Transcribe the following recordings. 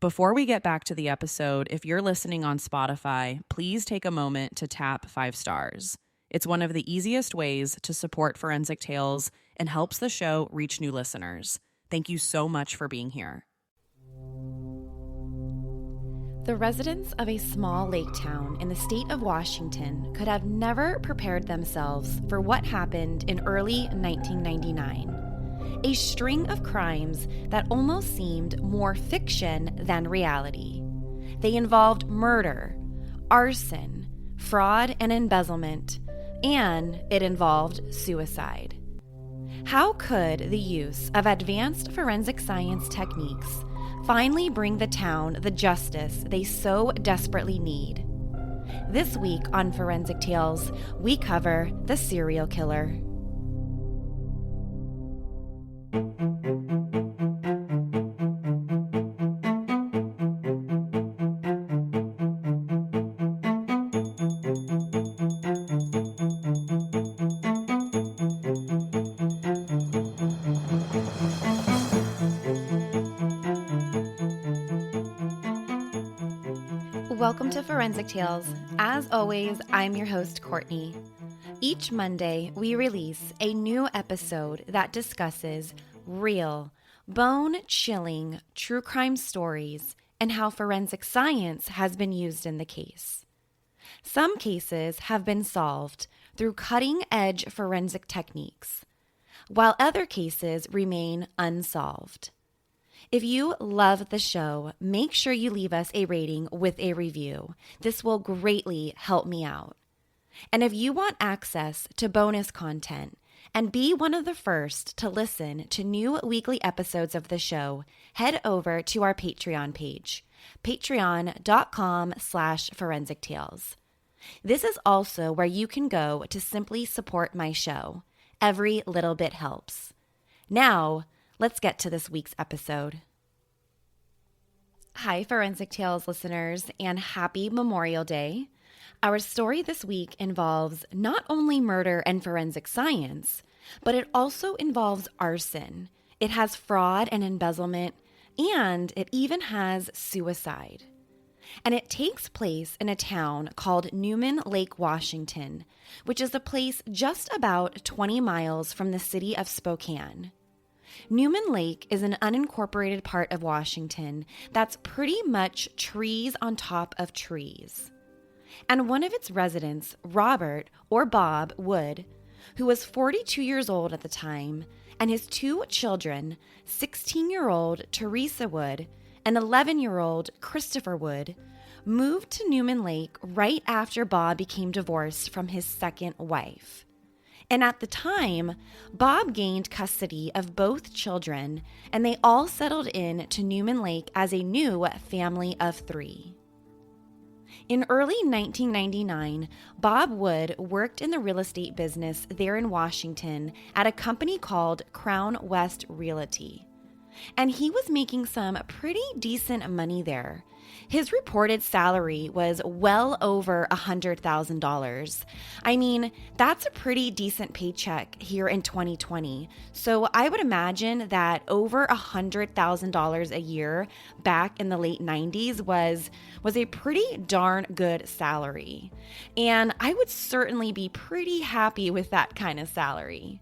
Before we get back to the episode, if you're listening on Spotify, please take a moment to tap 5 stars. It's one of the easiest ways to support Forensic Tales and helps the show reach new listeners. Thank you so much for being here. The residents of a small lake town in the state of Washington could have never prepared themselves for what happened in early 1999. A string of crimes that almost seemed more fiction than reality. They involved murder, arson, fraud and embezzlement, and it involved suicide. How could the use of advanced forensic science techniques finally bring the town the justice they so desperately need? This week on Forensic Tales, we cover the serial killer. Welcome to Forensic Tales. As always, I'm your host, Courtney. Each Monday, we release a new episode that discusses real, bone-chilling true crime stories and how forensic science has been used in the case. Some cases have been solved through cutting-edge forensic techniques, while other cases remain unsolved. If you love the show, make sure you leave us a rating with a review. This will greatly help me out. And if you want access to bonus content and be one of the first to listen to new weekly episodes of the show, head over to our Patreon page, patreon.com/Forensic Tales. This is also where you can go to simply support my show. Every little bit helps. Now, let's get to this week's episode. Hi, Forensic Tales listeners, and happy Memorial Day. Our story this week involves not only murder and forensic science, but it also involves arson. It has fraud and embezzlement, and it even has suicide. And it takes place in a town called Newman Lake, Washington, which is a place just about 20 miles from the city of Spokane. Newman Lake is an unincorporated part of Washington that's pretty much trees on top of trees. And one of its residents, Robert, or Bob Wood, who was 42 years old at the time, and his 2 children, 16-year-old Teresa Wood and 11-year-old Christopher Wood, moved to Newman Lake right after Bob became divorced from his second wife. And at the time, Bob gained custody of both children, and they all settled in to Newman Lake as a new family of 3. In early 1999, Bob Wood worked in the real estate business there in Washington at a company called Crown West Realty. And he was making some pretty decent money there. His reported salary was well over $100,000. I mean, that's a pretty decent paycheck here in 2020. So I would imagine that over $100,000 a year back in the late 90s was a pretty darn good salary. And I would certainly be pretty happy with that kind of salary.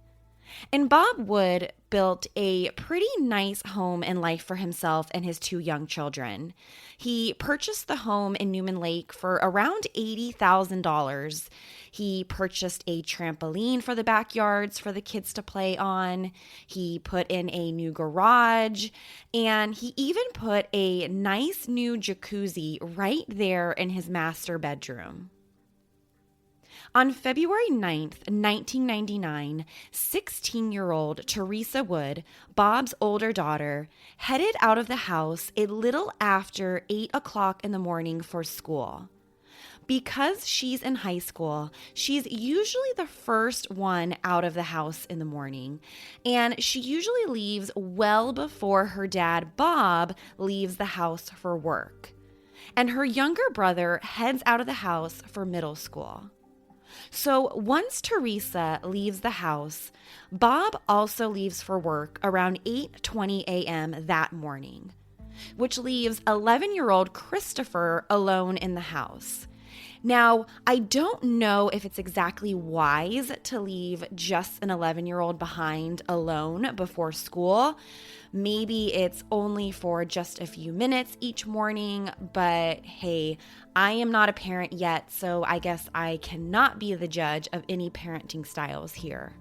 And Bob Wood built a pretty nice home and life for himself and his 2 young children. He purchased the home in Newman Lake for around $80,000. He purchased a trampoline for the backyards for the kids to play on. He put in a new garage, and he even put a nice new jacuzzi right there in his master bedroom. On February 9th, 1999, 16-year-old Teresa Wood, Bob's older daughter, headed out of the house a little after 8 o'clock in the morning for school. Because she's in high school, she's usually the first one out of the house in the morning, and she usually leaves well before her dad, Bob, leaves the house for work. And her younger brother heads out of the house for middle school. So once Teresa leaves the house, Bob also leaves for work around 8:20 a.m. that morning. which leaves 11-year-old Christopher alone in the house. Now, I don't know if it's exactly wise to leave just an 11-year-old behind alone before school. Maybe it's only for just a few minutes each morning, but hey, I am not a parent yet, so I guess I cannot be the judge of any parenting styles here.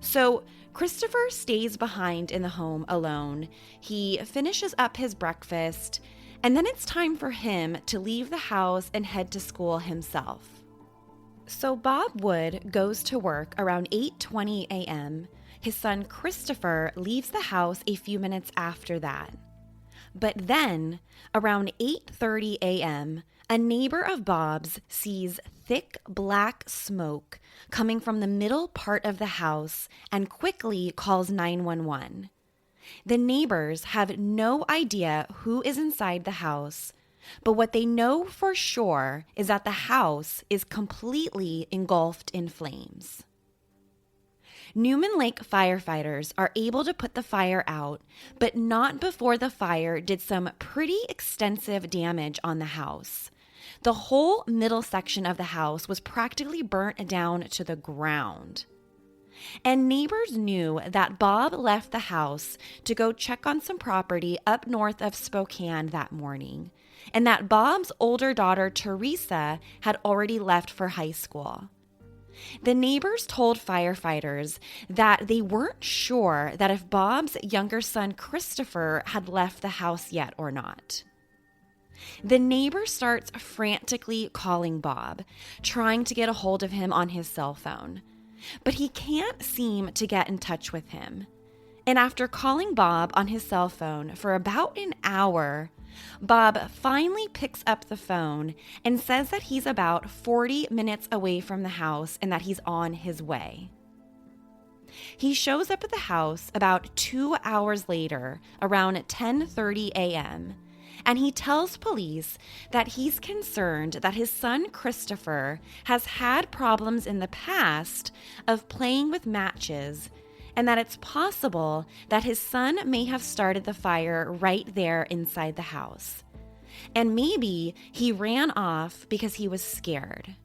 So Christopher stays behind in the home alone. He finishes up his breakfast, and then it's time for him to leave the house and head to school himself. So Bob Wood goes to work around 8:20 a.m. His son Christopher leaves the house a few minutes after that. But then, around 8:30 a.m., a neighbor of Bob's sees thick black smoke coming from the middle part of the house and quickly calls 911. The neighbors have no idea who is inside the house, but what they know for sure is that the house is completely engulfed in flames. Newman Lake firefighters are able to put the fire out, but not before the fire did some pretty extensive damage on the house. The whole middle section of the house was practically burnt down to the ground. And neighbors knew that Bob left the house to go check on some property up north of Spokane that morning, and that Bob's older daughter, Teresa, had already left for high school. The neighbors told firefighters that they weren't sure that if Bob's younger son, Christopher, had left the house yet or not. The neighbor starts frantically calling Bob, trying to get a hold of him on his cell phone. But he can't seem to get in touch with him. And after calling Bob on his cell phone for about an hour, Bob finally picks up the phone and says that he's about 40 minutes away from the house and that he's on his way. He shows up at the house about 2 hours later, around 10:30 a.m., and he tells police that he's concerned that his son Christopher has had problems in the past of playing with matches, and that it's possible that his son may have started the fire right there inside the house. And maybe he ran off because he was scared.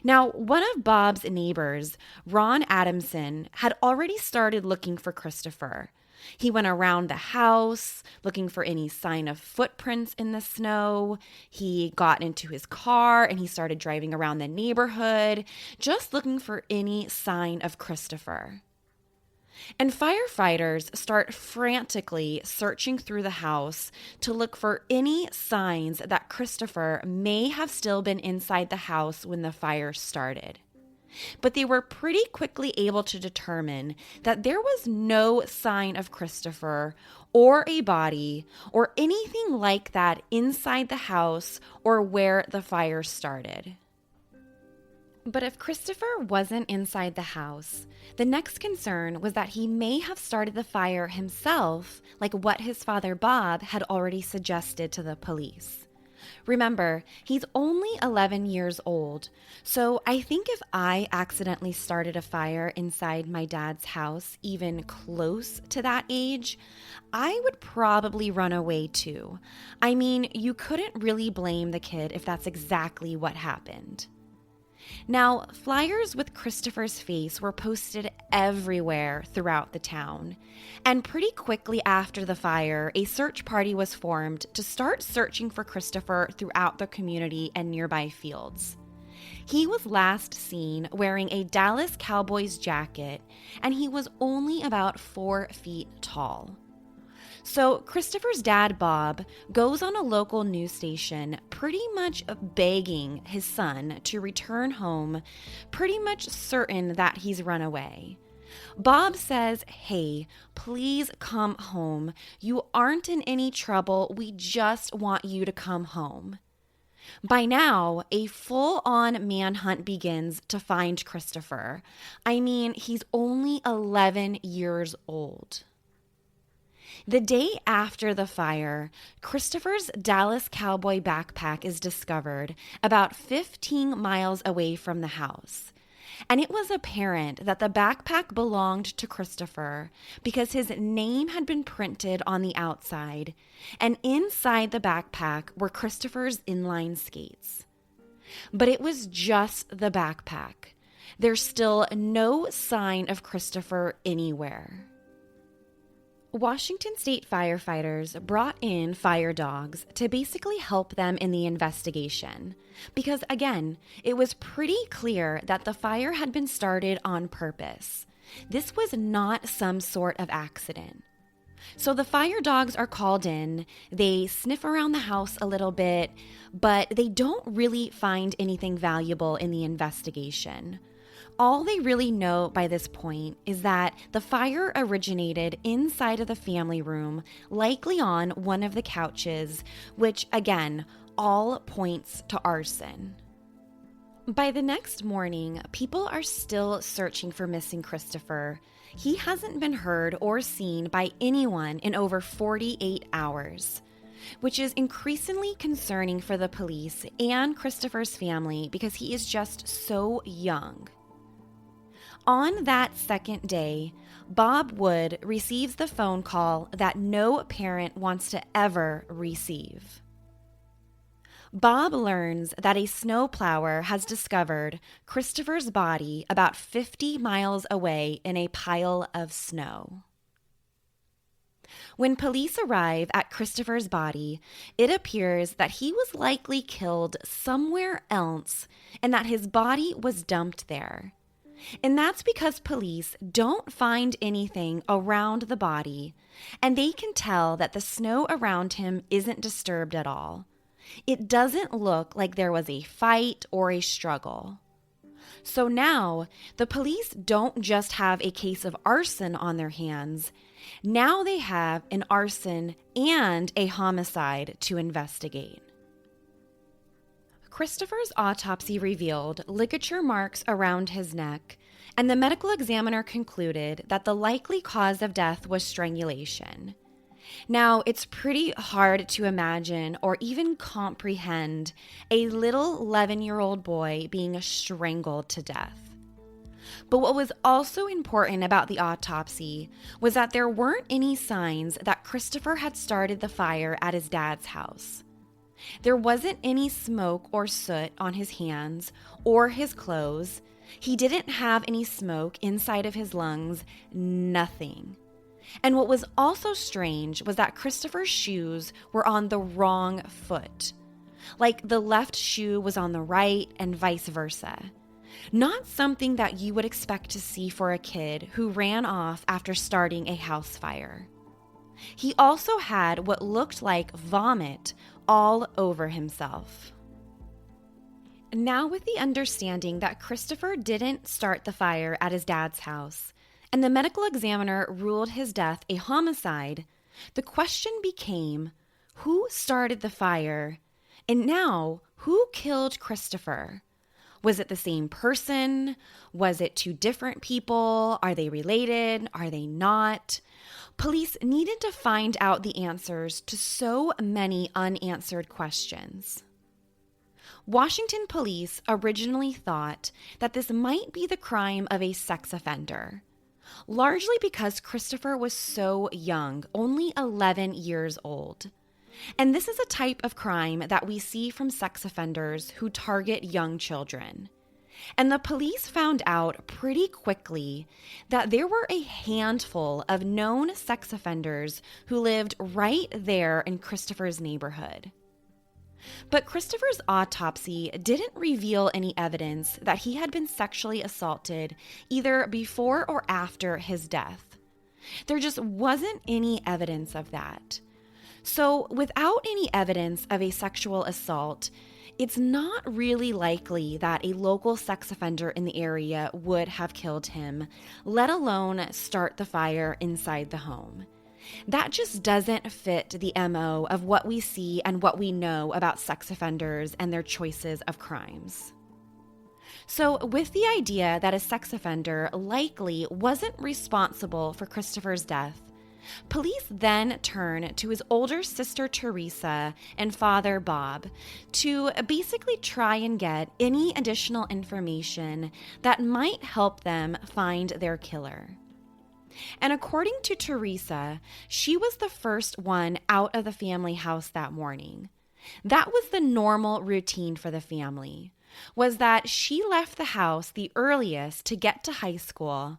Now, one of Bob's neighbors, Ron Adamson, had already started looking for Christopher. He went around the house looking for any sign of footprints in the snow. He got into his car and he started driving around the neighborhood, just looking for any sign of Christopher. And firefighters start frantically searching through the house to look for any signs that Christopher may have still been inside the house when the fire started. But they were pretty quickly able to determine that there was no sign of Christopher or a body or anything like that inside the house or where the fire started. But if Christopher wasn't inside the house, the next concern was that he may have started the fire himself, like what his father Bob had already suggested to the police. Remember, he's only 11 years old, so I think if I accidentally started a fire inside my dad's house, even close to that age, I would probably run away too. I mean, you couldn't really blame the kid if that's exactly what happened. Now, flyers with Christopher's face were posted everywhere throughout the town, and pretty quickly after the fire, a search party was formed to start searching for Christopher throughout the community and nearby fields. He was last seen wearing a Dallas Cowboys jacket, and he was only about 4 feet tall. So Christopher's dad, Bob, goes on a local news station pretty much begging his son to return home, pretty much certain that he's run away. Bob says, "Hey, please come home. You aren't in any trouble. We just want you to come home." By now, a full-on manhunt begins to find Christopher. I mean, he's only 11 years old. The day after the fire, Christopher's Dallas Cowboy backpack is discovered about 15 miles away from the house. And it was apparent that the backpack belonged to Christopher because his name had been printed on the outside, and inside the backpack were Christopher's inline skates. But it was just the backpack. There's still no sign of Christopher anywhere. Washington State firefighters brought in fire dogs to basically help them in the investigation because, again, it was pretty clear that the fire had been started on purpose. This was not some sort of accident. So the fire dogs are called in, they sniff around the house a little bit, but they don't really find anything valuable in the investigation. All they really know by this point is that the fire originated inside of the family room, likely on one of the couches, which again, all points to arson. By the next morning, people are still searching for missing Christopher. He hasn't been heard or seen by anyone in over 48 hours, which is increasingly concerning for the police and Christopher's family because he is just so young. On that second day, Bob Wood receives the phone call that no parent wants to ever receive. Bob learns that a snowplower has discovered Christopher's body about 50 miles away in a pile of snow. When police arrive at Christopher's body, it appears that he was likely killed somewhere else and that his body was dumped there. And that's because police don't find anything around the body, and they can tell that the snow around him isn't disturbed at all. It doesn't look like there was a fight or a struggle. So now, the police don't just have a case of arson on their hands. Now they have an arson and a homicide to investigate. Christopher's autopsy revealed ligature marks around his neck, and the medical examiner concluded that the likely cause of death was strangulation. Now, it's pretty hard to imagine or even comprehend a little 11-year-old boy being strangled to death. But what was also important about the autopsy was that there weren't any signs that Christopher had started the fire at his dad's house. There wasn't any smoke or soot on his hands or his clothes. He didn't have any smoke inside of his lungs, nothing. And what was also strange was that Christopher's shoes were on the wrong foot. Like the left shoe was on the right and vice versa. Not something that you would expect to see for a kid who ran off after starting a house fire. He also had what looked like vomit all over himself. Now, with the understanding that Christopher didn't start the fire at his dad's house, and the medical examiner ruled his death a homicide, the question became, who started the fire? And now, who killed Christopher? Was it the same person? Was it two different people? Are they related? Are they not? Police needed to find out the answers to so many unanswered questions. Washington police originally thought that this might be the crime of a sex offender, largely because Christopher was so young, only 11 years old. And this is a type of crime that we see from sex offenders who target young children. And the police found out pretty quickly that there were a handful of known sex offenders who lived right there in Christopher's neighborhood. But Christopher's autopsy didn't reveal any evidence that he had been sexually assaulted either before or after his death. There just wasn't any evidence of that. So, without any evidence of a sexual assault, it's not really likely that a local sex offender in the area would have killed him, let alone start the fire inside the home. That just doesn't fit the MO of what we see and what we know about sex offenders and their choices of crimes. So, with the idea that a sex offender likely wasn't responsible for Christopher's death, Police then turn to his older sister Teresa and father Bob to basically try and get any additional information that might help them find their killer. And according to Teresa, she was the first one out of the family house that morning. That was the normal routine for the family, was that she left the house the earliest to get to high school.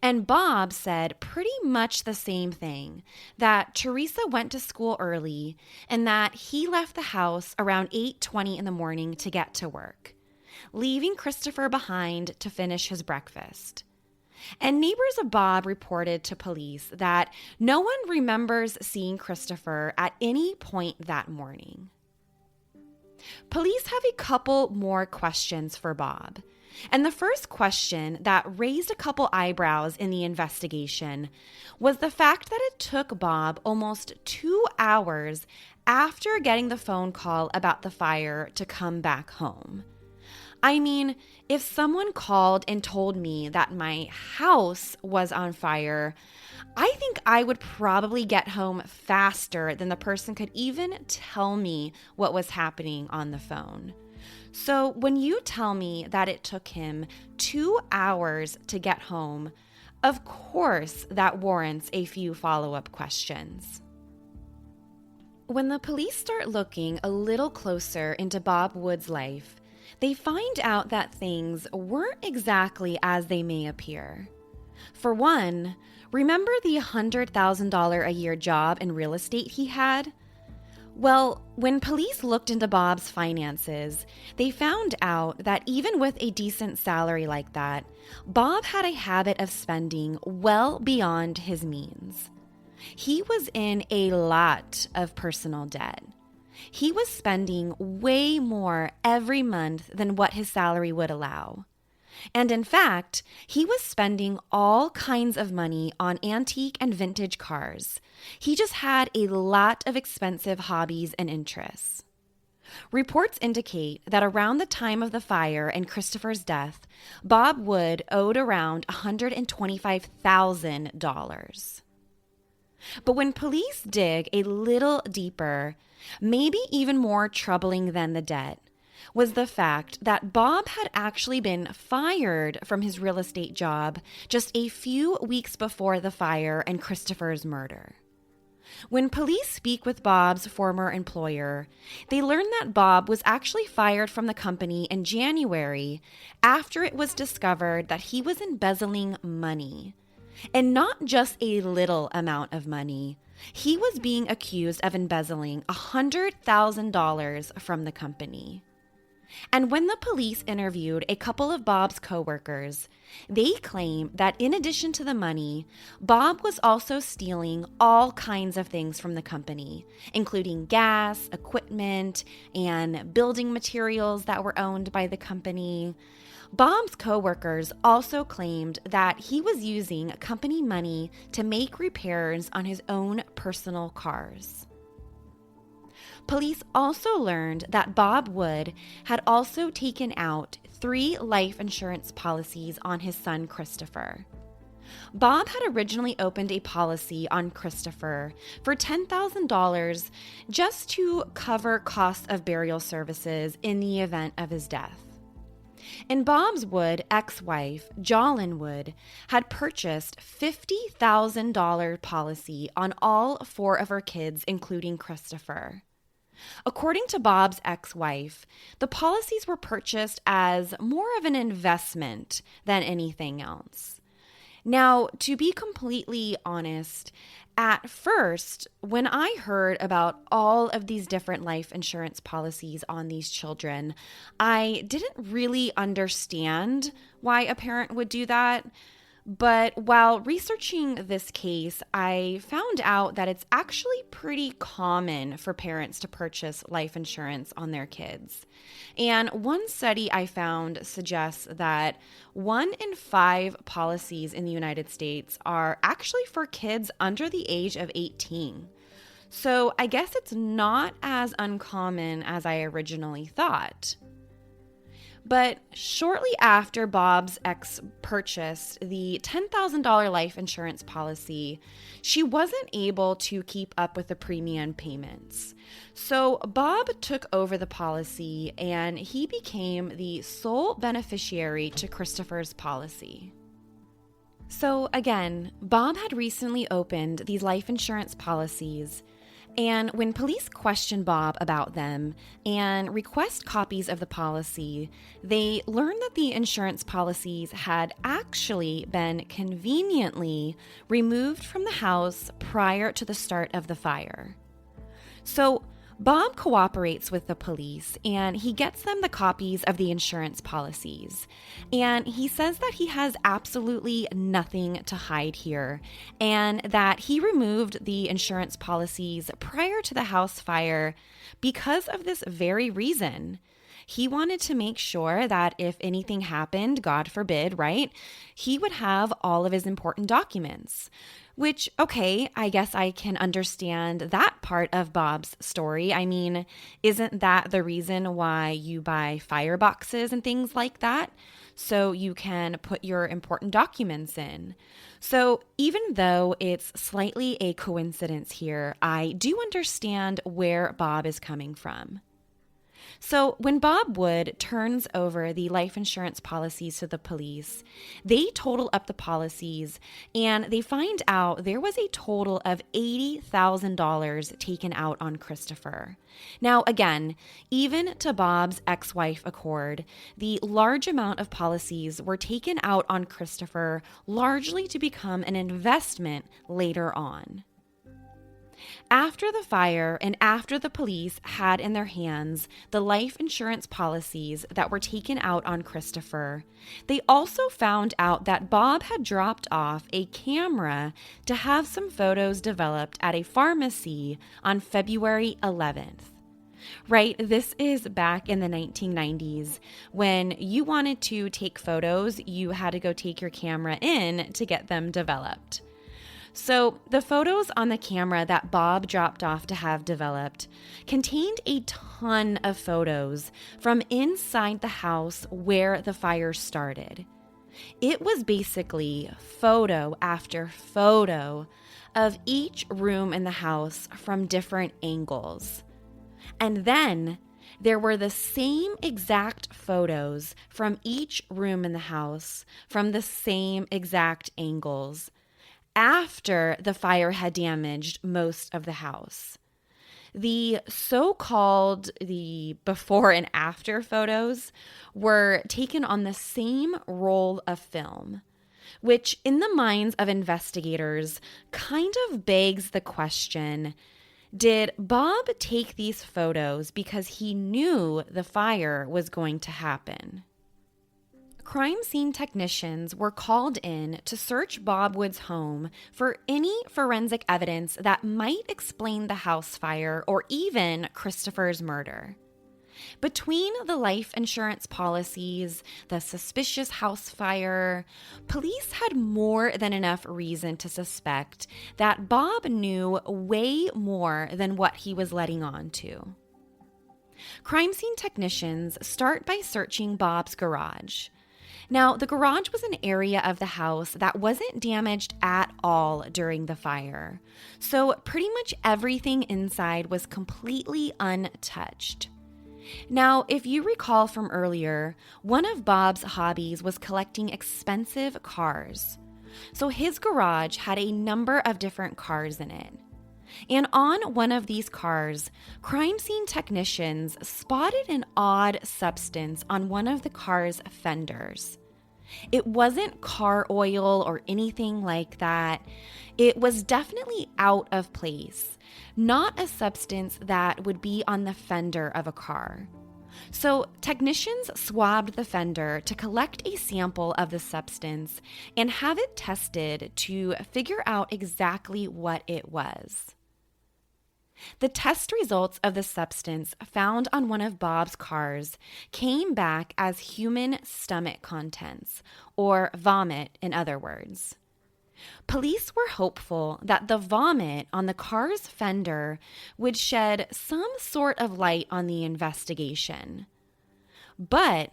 And Bob said pretty much the same thing, that Teresa went to school early and that he left the house around 8:20 in the morning to get to work, leaving Christopher behind to finish his breakfast. And neighbors of Bob reported to police that no one remembers seeing Christopher at any point that morning. Police have a couple more questions for Bob. And the first question that raised a couple eyebrows in the investigation was the fact that it took Bob almost 2 hours after getting the phone call about the fire to come back home. I mean, if someone called and told me that my house was on fire, I think I would probably get home faster than the person could even tell me what was happening on the phone. So when you tell me that it took him 2 hours to get home, of course that warrants a few follow-up questions. When the police start looking a little closer into Bob Wood's life, they find out that things weren't exactly as they may appear. For one, remember the $100,000 a year job in real estate he had? Well, when police looked into Bob's finances, they found out that even with a decent salary like that, Bob had a habit of spending well beyond his means. He was in a lot of personal debt. He was spending way more every month than what his salary would allow. And in fact, he was spending all kinds of money on antique and vintage cars. He just had a lot of expensive hobbies and interests. Reports indicate that around the time of the fire and Christopher's death, Bob Wood owed around $125,000. But when police dig a little deeper, maybe even more troubling than the debt, was the fact that Bob had actually been fired from his real estate job just a few weeks before the fire and Christopher's murder. When police speak with Bob's former employer, they learn that Bob was actually fired from the company in January after it was discovered that he was embezzling money. And not just a little amount of money. He was being accused of embezzling $100,000 from the company. And when the police interviewed a couple of Bob's coworkers, they claim that in addition to the money, Bob was also stealing all kinds of things from the company, including gas, equipment, and building materials that were owned by the company. Bob's coworkers also claimed that he was using company money to make repairs on his own personal cars. Police also learned that Bob Wood had also taken out 3 life insurance policies on his son Christopher. Bob had originally opened a policy on Christopher for $10,000 just to cover costs of burial services in the event of his death. And Bob's Wood ex-wife, Jolyn Wood, had purchased $50,000 policy on all 4 of her kids, including Christopher. According to Bob's ex-wife, the policies were purchased as more of an investment than anything else. Now, to be completely honest, at first, when I heard about all of these different life insurance policies on these children, I didn't really understand why a parent would do that. But while researching this case, I found out that it's actually pretty common for parents to purchase life insurance on their kids. And one study I found suggests that 1 in 5 policies in the United States are actually for kids under the age of 18. So I guess it's not as uncommon as I originally thought. But shortly after Bob's ex purchased the $10,000 life insurance policy, she wasn't able to keep up with the premium payments. So Bob took over the policy and he became the sole beneficiary to Christopher's policy. So again, Bob had recently opened these life insurance policies, and when police question Bob about them and request copies of the policy, they learn that the insurance policies had actually been conveniently removed from the house prior to the start of the fire. So Bob cooperates with the police and he gets them the copies of the insurance policies. And he says that he has absolutely nothing to hide here and that he removed the insurance policies prior to the house fire because of this very reason. He wanted to make sure that if anything happened, God forbid, right, he would have all of his important documents. Which, okay, I guess I can understand that part of Bob's story. I mean, isn't that the reason why you buy fireboxes and things like that? So you can put your important documents in. So even though it's slightly a coincidence here, I do understand where Bob is coming from. So when Bob Wood turns over the life insurance policies to the police, they total up the policies and they find out there was a total of $80,000 taken out on Christopher. Now, again, even to Bob's ex-wife Accord, the large amount of policies were taken out on Christopher largely to become an investment later on. After the fire and after the police had in their hands the life insurance policies that were taken out on Christopher, they also found out that Bob had dropped off a camera to have some photos developed at a pharmacy on February 11th. Right, this is back in the 1990s. When you wanted to take photos, you had to go take your camera in to get them developed. So the photos on the camera that Bob dropped off to have developed contained a ton of photos from inside the house where the fire started. It was basically photo after photo of each room in the house from different angles. And then there were the same exact photos from each room in the house from the same exact angles after the fire had damaged most of the house. The so-called the before and after photos were taken on the same roll of film, which in the minds of investigators kind of begs the question, did Bob take these photos because he knew the fire was going to happen? Crime scene technicians were called in to search Bob Wood's home for any forensic evidence that might explain the house fire or even Christopher's murder. Between the life insurance policies, the suspicious house fire, police had more than enough reason to suspect that Bob knew way more than what he was letting on to. Crime scene technicians start by searching Bob's garage. Now, the garage was an area of the house that wasn't damaged at all during the fire, so pretty much everything inside was completely untouched. Now, if you recall from earlier, one of Bob's hobbies was collecting expensive cars. So his garage had a number of different cars in it. And on one of these cars, crime scene technicians spotted an odd substance on one of the car's fenders. It wasn't car oil or anything like that. It was definitely out of place, not a substance that would be on the fender of a car. So technicians swabbed the fender to collect a sample of the substance and have it tested to figure out exactly what it was. The test results of the substance found on one of Bob's cars came back as human stomach contents, or vomit in other words. Police were hopeful that the vomit on the car's fender would shed some sort of light on the investigation. But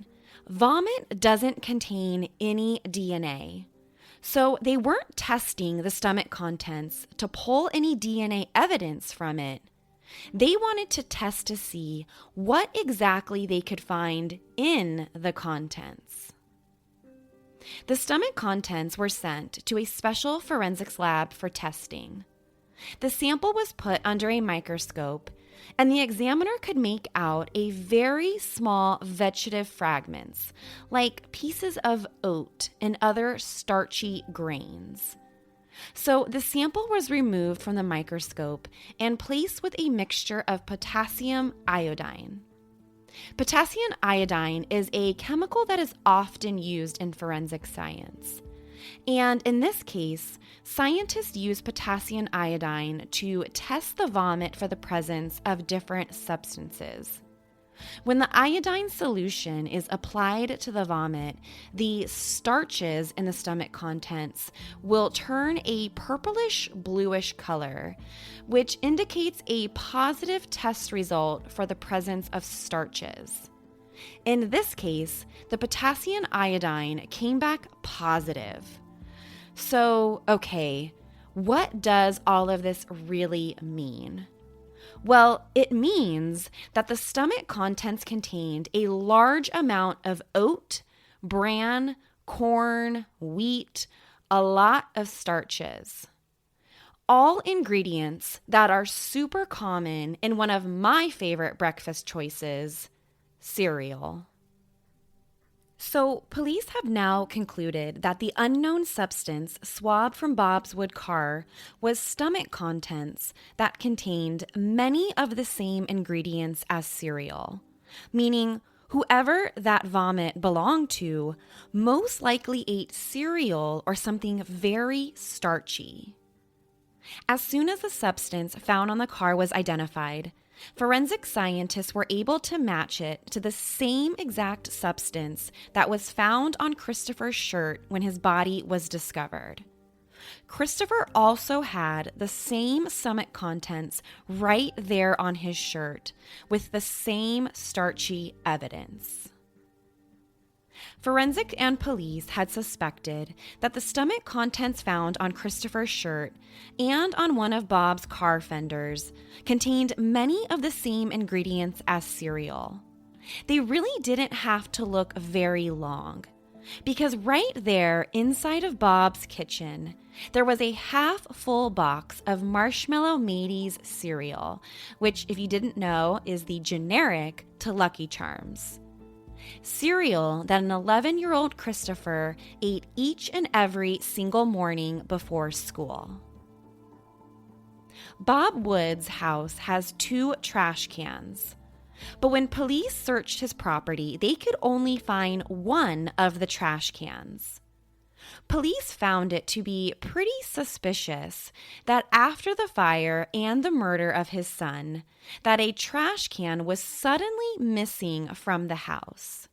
Vomit doesn't contain any DNA. So they weren't testing the stomach contents to pull any DNA evidence from it. They wanted to test to see what exactly they could find in the contents. The stomach contents were sent to a special forensics lab for testing. The sample was put under a microscope, and the examiner could make out a very small vegetative fragments, like pieces of oat and other starchy grains. So the sample was removed from the microscope and placed with a mixture of potassium iodine. Potassium iodine is a chemical that is often used in forensic science. And in this case, scientists use potassium iodine to test the vomit for the presence of different substances. When the iodine solution is applied to the vomit, the starches in the stomach contents will turn a purplish bluish color, which indicates a positive test result for the presence of starches. In this case, the potassium iodine came back positive. So, okay, what does all of this really mean? Well, it means that the stomach contents contained a large amount of oat, bran, corn, wheat, a lot of starches. All ingredients that are super common in one of my favorite breakfast choices, cereal. So, police have now concluded that the unknown substance swabbed from Bob's wood car was stomach contents that contained many of the same ingredients as cereal, meaning whoever that vomit belonged to most likely ate cereal or something very starchy. As soon as the substance found on the car was identified, forensic scientists were able to match it to the same exact substance that was found on Christopher's shirt when his body was discovered. Christopher also had the same stomach contents right there on his shirt with the same starchy evidence. Forensic and police had suspected that the stomach contents found on Christopher's shirt and on one of Bob's car fenders contained many of the same ingredients as cereal. They really didn't have to look very long, because right there inside of Bob's kitchen, there was a half-full box of Marshmallow Mateys cereal, which, if you didn't know, is the generic to Lucky Charms. Cereal that an 11-year-old Christopher ate each and every single morning before school. Bob Wood's house has 2 trash cans, but when police searched his property, they could only find one of the trash cans. Police found it to be pretty suspicious that after the fire and the murder of his son, that a trash can was suddenly missing from the house.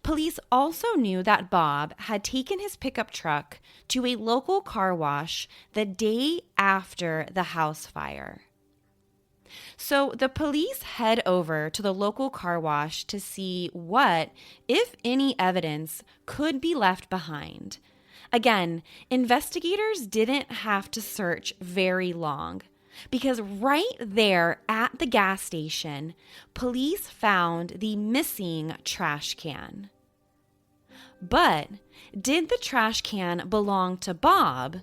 Police also knew that Bob had taken his pickup truck to a local car wash the day after the house fire. So the police head over to the local car wash to see what, if any, evidence could be left behind. Again, investigators didn't have to search very long, because right there at the gas station, police found the missing trash can. But did the trash can belong to Bob?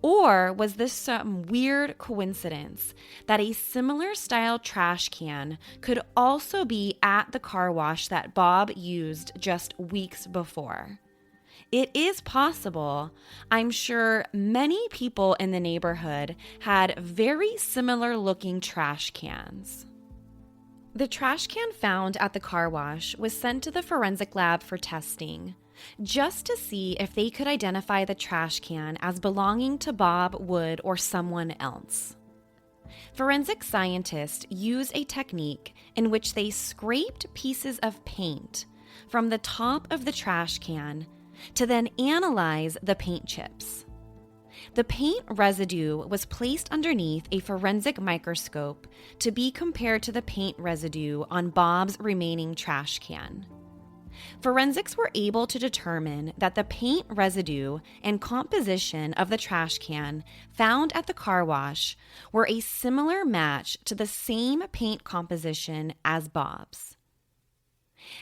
Or was this some weird coincidence that a similar style trash can could also be at the car wash that Bob used just weeks before? It is possible. I'm sure many people in the neighborhood had very similar looking trash cans. The trash can found at the car wash was sent to the forensic lab for testing, just to see if they could identify the trash can as belonging to Bob Wood or someone else. Forensic scientists use a technique in which they scraped pieces of paint from the top of the trash can to then analyze the paint chips. The paint residue was placed underneath a forensic microscope to be compared to the paint residue on Bob's remaining trash can. Forensics were able to determine that the paint residue and composition of the trash can found at the car wash were a similar match to the same paint composition as Bob's.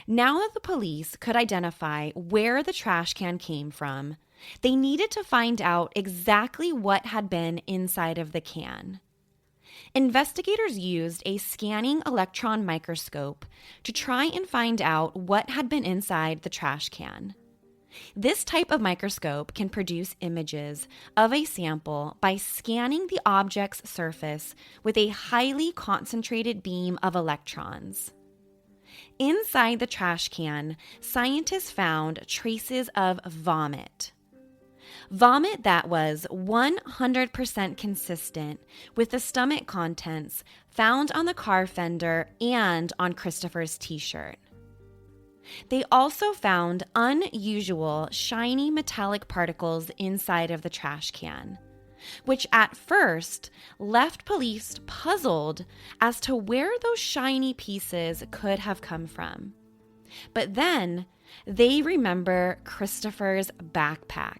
Now that the police could identify where the trash can came from, they needed to find out exactly what had been inside of the can. Investigators used a scanning electron microscope to try and find out what had been inside the trash can. This type of microscope can produce images of a sample by scanning the object's surface with a highly concentrated beam of electrons. Inside the trash can, scientists found traces of vomit. Vomit that was 100% consistent with the stomach contents found on the car fender and on Christopher's t-shirt. They also found unusual, shiny metallic particles inside of the trash can, which at first left police puzzled as to where those shiny pieces could have come from. But then they remember Christopher's backpack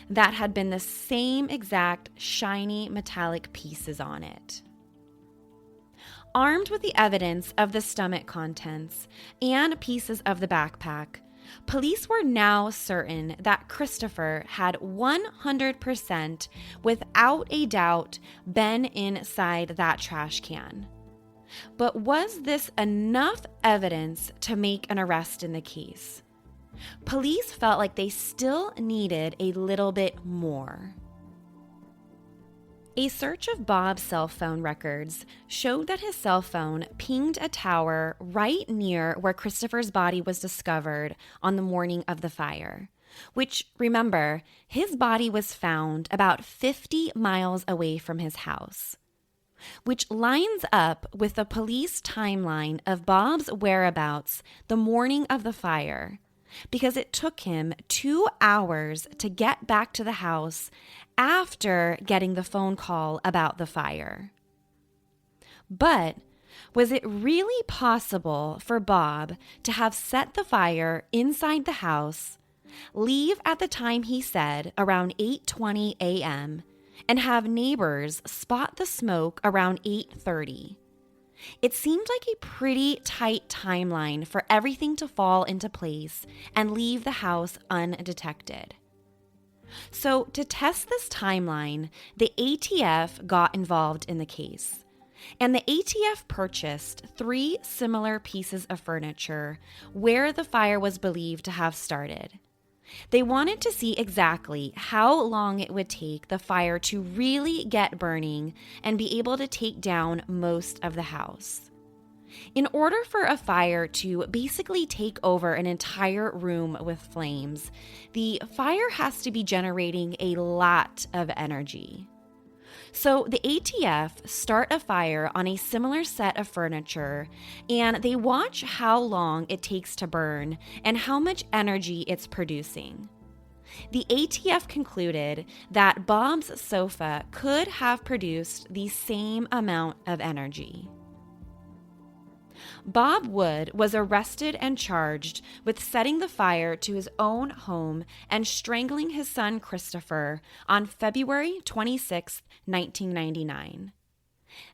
that had been the same exact shiny metallic pieces on it. Armed with the evidence of the stomach contents and pieces of the backpack, police were now certain that Christopher had 100%, without a doubt, been inside that trash can. But was this enough evidence to make an arrest in the case? Police felt like they still needed a little bit more. A search of Bob's cell phone records showed that his cell phone pinged a tower right near where Christopher's body was discovered on the morning of the fire, which, remember, his body was found about 50 miles away from his house, which lines up with the police timeline of Bob's whereabouts the morning of the fire, because it took him 2 hours to get back to the house after getting the phone call about the fire. But was it really possible for Bob to have set the fire inside the house, leave at the time he said, around 8:20 a.m., and have neighbors spot the smoke around 8:30? It seemed like a pretty tight timeline for everything to fall into place and leave the house undetected. So to test this timeline, the ATF got involved in the case, and the ATF purchased 3 similar pieces of furniture where the fire was believed to have started. They wanted to see exactly how long it would take the fire to really get burning and be able to take down most of the house. In order for a fire to basically take over an entire room with flames, the fire has to be generating a lot of energy. So the ATF start a fire on a similar set of furniture, and they watch how long it takes to burn and how much energy it's producing. The ATF concluded that Bob's sofa could have produced the same amount of energy. Bob Wood was arrested and charged with setting the fire to his own home and strangling his son Christopher on February 26, 1999.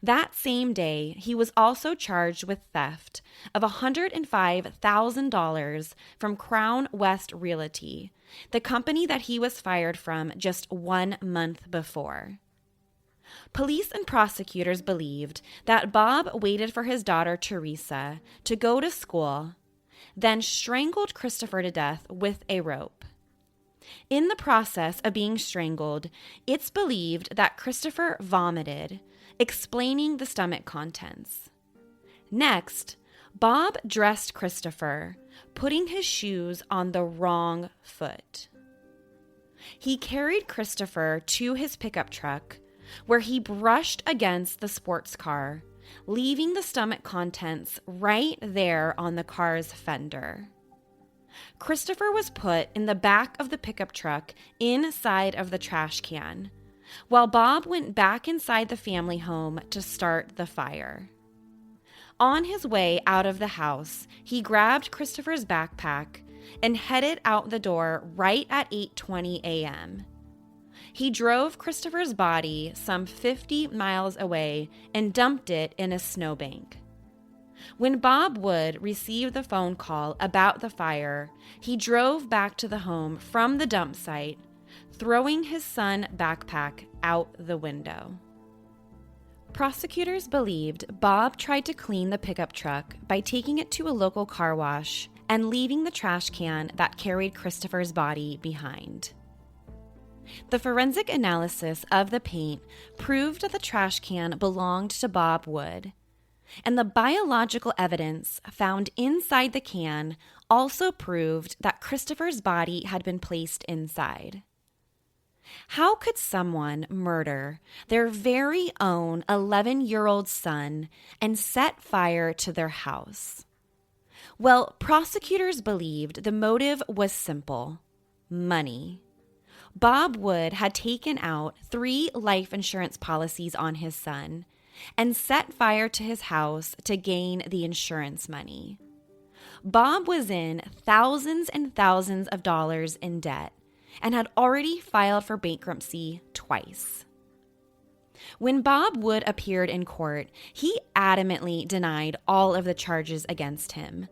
That same day, he was also charged with theft of $105,000 from Crown West Realty, the company that he was fired from just 1 month before. Police and prosecutors believed that Bob waited for his daughter Teresa to go to school, then strangled Christopher to death with a rope. In the process of being strangled, it's believed that Christopher vomited, explaining the stomach contents. Next, Bob dressed Christopher, putting his shoes on the wrong foot. He carried Christopher to his pickup truck, where he brushed against the sports car, leaving the stomach contents right there on the car's fender. Christopher was put in the back of the pickup truck inside of the trash can, while Bob went back inside the family home to start the fire. On his way out of the house, he grabbed Christopher's backpack and headed out the door right at 8:20 a.m. He drove Christopher's body some 50 miles away and dumped it in a snowbank. When Bob Wood received the phone call about the fire, he drove back to the home from the dump site, throwing his son's backpack out the window. Prosecutors believed Bob tried to clean the pickup truck by taking it to a local car wash and leaving the trash can that carried Christopher's body behind. The forensic analysis of the paint proved that the trash can belonged to Bob Wood, and the biological evidence found inside the can also proved that Christopher's body had been placed inside. How could someone murder their very own 11-year-old son and set fire to their house? Well, prosecutors believed the motive was simple: money. Bob Wood had taken out 3 life insurance policies on his son and set fire to his house to gain the insurance money. Bob was in thousands and thousands of dollars in debt and had already filed for bankruptcy twice. When Bob Wood appeared in court, he adamantly denied all of the charges against him,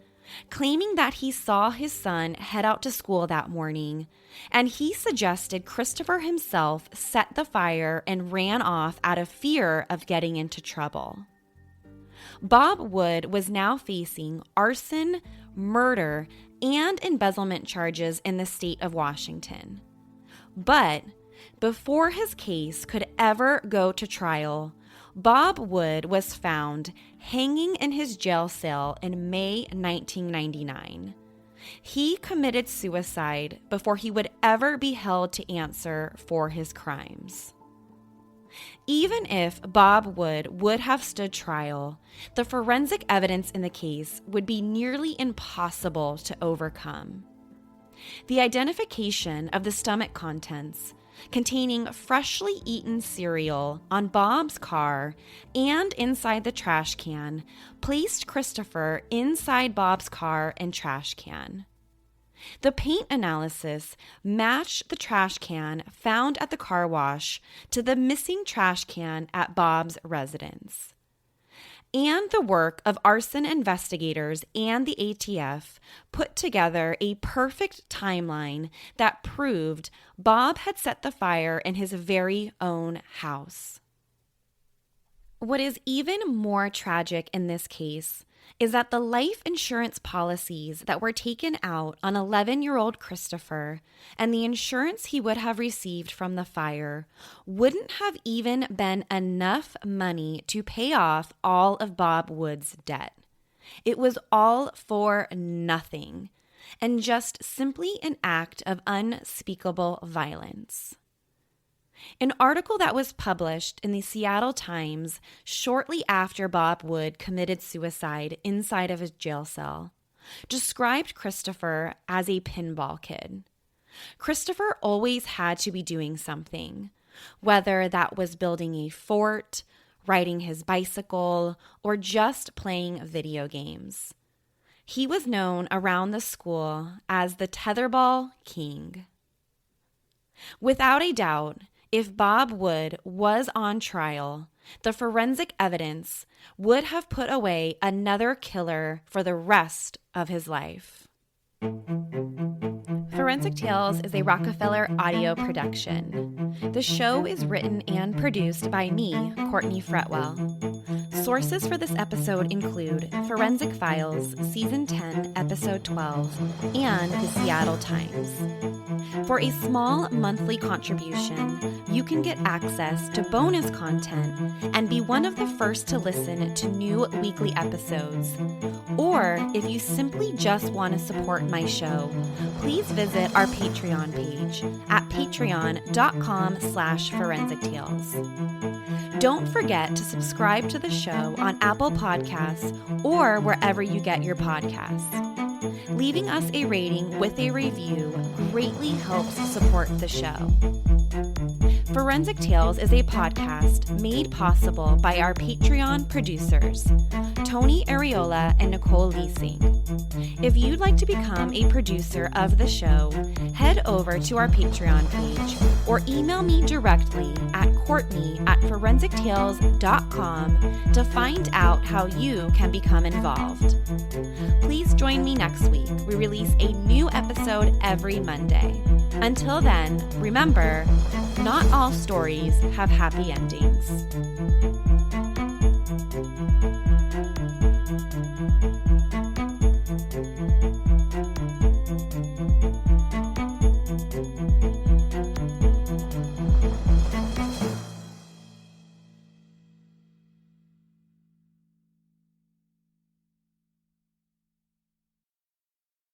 claiming that he saw his son head out to school that morning, and he suggested Christopher himself set the fire and ran off out of fear of getting into trouble. Bob Wood was now facing arson, murder, and embezzlement charges in the state of Washington. But before his case could ever go to trial, Bob Wood was found hanging in his jail cell in May 1999. He committed suicide before he would ever be held to answer for his crimes. Even if Bob Wood would have stood trial, the forensic evidence in the case would be nearly impossible to overcome. The identification of the stomach contents containing freshly eaten cereal on Bob's car and inside the trash can placed Christopher inside Bob's car and trash can. The paint analysis matched the trash can found at the car wash to the missing trash can at Bob's residence. And the work of arson investigators and the ATF put together a perfect timeline that proved Bob had set the fire in his very own house. What is even more tragic in this case is that the life insurance policies that were taken out on 11-year-old Christopher and the insurance he would have received from the fire wouldn't have even been enough money to pay off all of Bob Wood's debt. It was all for nothing, and just simply an act of unspeakable violence. An article that was published in the Seattle Times shortly after Bob Wood committed suicide inside of his jail cell described Christopher as a pinball kid. Christopher always had to be doing something, whether that was building a fort, riding his bicycle, or just playing video games. He was known around the school as the Tetherball King. Without a doubt, if Bob Wood was on trial, the forensic evidence would have put away another killer for the rest of his life. Forensic Tales is a Rockefeller audio production. The show is written and produced by me, Courtney Fretwell. Sources for this episode include Forensic Files, Season 10, Episode 12, and the Seattle Times. For a small monthly contribution, you can get access to bonus content and be one of the first to listen to new weekly episodes. Or if you simply just want to support my show, please visit our Patreon page at patreon.com/forensictales. Don't forget to subscribe to the show on Apple Podcasts or wherever you get your podcasts. Leaving us a rating with a review greatly helps support the show. Forensic Tales is a podcast made possible by our Patreon producers, Tony Areola and Nicole Leasing. If you'd like to become a producer of the show, head over to our Patreon page or email me directly at Courtney@forensictales.com to find out how you can become involved. Please join me next week. We release a new episode every Monday. Until then, remember, not all stories have happy endings.